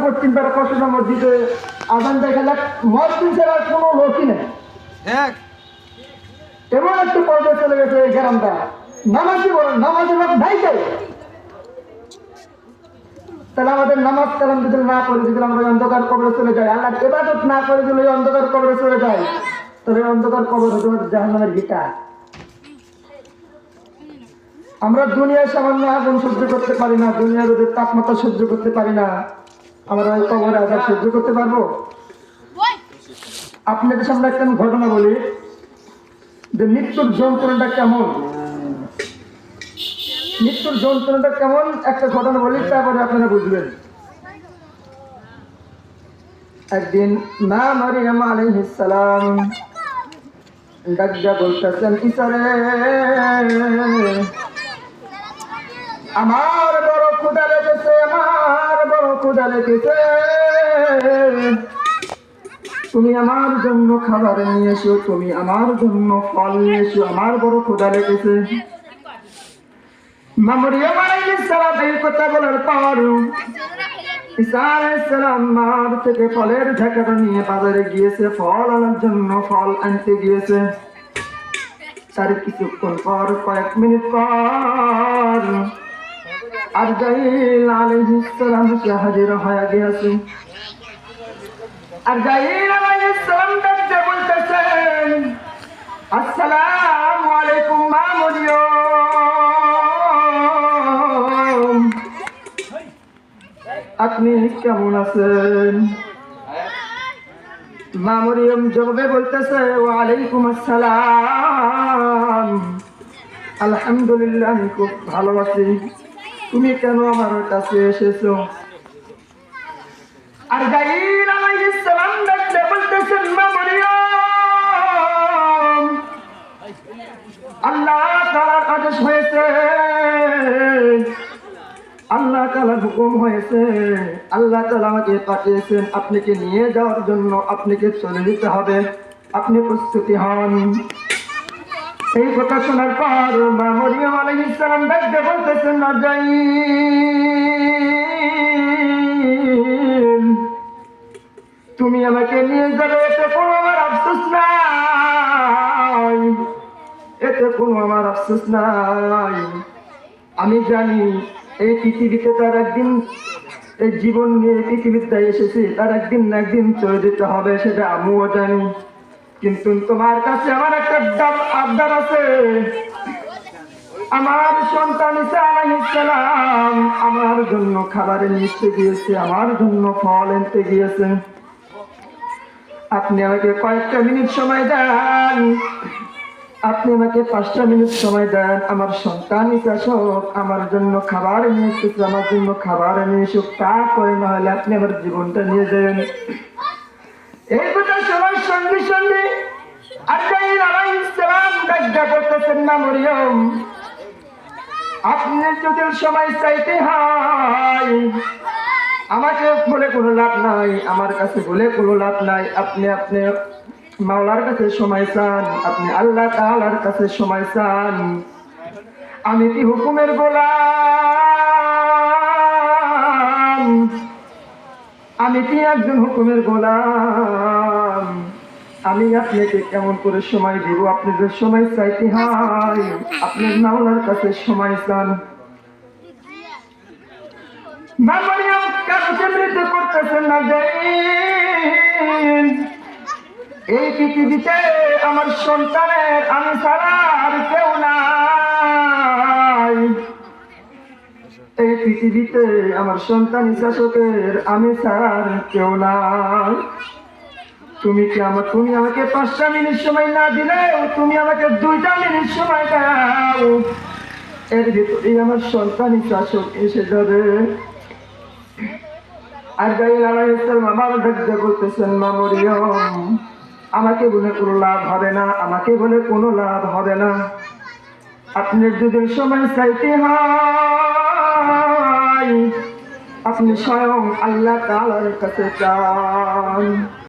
পশ্চিম পাড়া কষ্ট মসজিদে আজান দেখা যাক মসজিদ ছাড়া কোনো লোকই নেই। এমন একটু পর্যায়ে চলে গেছে এই গ্রামটা, নামাজি বলেন নামাজি লোক নাই চাই। তাহলে আমাদের নামাজ কালাম যদি না করে যদি আমরা অন্ধকার কবরে চলে যাই, আল্লাহ ইবাদত না করে যদি অন্ধকার কবরে চলে যায়, তবে অন্ধকার কবর হতে পারে জাহান্নামের ভিটা। আমরা দুনিয়ার সামান্য আগুন সহ্য করতে পারি না, দুনিয়ার ওদের তাপমাত্রা সহ্য করতে পারি না, আমরা ওই কবরে আজাব সহ্য করতে পারবো? আপনাদের সামনে একটা আমি ঘটনা বলি যে মৃত্যুর যন্ত্রণাটা কেমন, মৃত্যুর যন্ত্রণাটা কেমন একটা ঘটনা বলি, তারপরে আপনারা বুঝবেন। একদিন মা মারিয়াম আলাইহিস সালাম ডাক্তার বলতেছেন, ইসারে আমার বড় ক্ষুধা লেগেছে, আমার বড় ক্ষুধা লেগেছে, তুমি আমার জন্য খাবার নিয়ে এসো, তুমি আমার জন্য ফল নিয়ে এসো, আমার বড় ক্ষুধা লেগেছে। মা মারিয়াম আলাইহিস সালাম এই কথা বলার পর ঈসা আলাইহিস সালাম মাঠ থেকে ফলের ঝাঁকাটা নিয়ে বাজারে গিয়েছে, ফল আনার জন্য ফল আনতে গিয়েছে। তার কিছুক্ষণ পর, কয়েক মিনিট পর আরজাইল আলাইহিস সালাম এসে হাজির হয়ে গিয়েছে। আরজাইল আলাইহিস সালাম ডাকতে বলতেছেন, আসসালামু আলাইকুম মা মারিয়াম, আপনি কেমন আছেন? মা মারিয়াম জবাবে বলতেছে, ওয়া আলাইকুম আসসালাম, আলহামদুলিল্লাহ আমি খুব ভালো আছি, তুমি কেন আমার কাছে এসেছো? আর আরজাইল আলাইহিস সালাম ডাকতে বলতেছেন, মা মারিয়াম, আল্লাহ তাআলার আদেশ হয়েছে, আল্লাহ তাআলার হুকুম হয়েছে, আল্লাহ তাআলা আমাকে পাঠিয়েছেন আপনাকে নিয়ে যাওয়ার জন্য, আপনাকে চলে যেতে হবে, আপনি প্রস্তুতি হন। এই কথা শোনার পর মা মারিয়াম আলাইহিস সালাম ডাকতে বলতেছেন, আরজাইল, তুমি আমাকে নিয়ে যাবে, এতে কোনো আমার আফসোস নাই, এতে কোনো আমার আফসোস নাই। আমি জানি এই পৃথিবীতে তার একদিন, এই জীবন নিয়ে পৃথিবীতে এসেছি, তার একদিন না একদিন চলে যেতে হবে, সেটা আমিও জানি। কিন্তু তোমার কাছে আমার একটা আবদার আছে। আমার সন্তান ঈসা আলাইহিস সালাম আমার জন্য খাবার নিতে গিয়েছে, আমার জন্য ফল আনতে গিয়েছে, আপনি আমাকে কয়েকটা মিনিট সময় দেন, আপনি আমাকে 5টা মিনিট সময় দেন, আমার সন্তান ঈসা আসুক, আমার জন্য খাবার নিয়ে এসেছে, আমার জন্য খাবার নিয়ে এসুক, তা করে না হলে আপনি আমার জীবনটা নিয়ে যাবেন। এই কথা শোনার সঙ্গে সঙ্গে আরজাইল আলাইহিস সালাম ডাকতে বলতেছেন, মা মারিয়াম, আপনি যদি সময় চাইতে হয় আমাকে বলে কোনো লাভ নাই, আমার কাছে বলে কোনো লাভ নাই, আপনি আপনি মাওলার কাছে সময় চান, আপনি আল্লাহ তাআলার কাছে সময় চান। আমি কি হুকুমের গোলাম, আমি কি একজন হুকুমের গোলাম, আমি আপনাকে কেমন করে সময় দিব? আপনি যে সময় চাইতে হয় আপনি মাওলার কাছে সময় চান। মা মারিয়াম কাঁদতে মৃত্যু করতেছেন, না যে এই পৃথিবীতে আমার সন্তানের আমি ছাড়া আর কেউ নাই, এই পৃথিবীতে আমার সন্তান ঈসাকের আমি ছাড়া আর কেউ নাই। তুমি আমাকে 5টা মিনিট সময় না দিলেও তুমি আমাকে 2টা মিনিট সময় দাও, এর ভিতরেই আমার সন্তান ঈসাক এসে যাবে। আরজাইল আলাইহিস সালাম আবার ডাকতে বলতেছেন, মা মারিয়াম, আমাকে বলে কোনো লাভ হবে না, আমাকে বলে কোনো লাভ হবে না, আপনি যদি সময় চাইতে হয় আপনি স্বয়ং আল্লাহ তাআলার কাছে চান।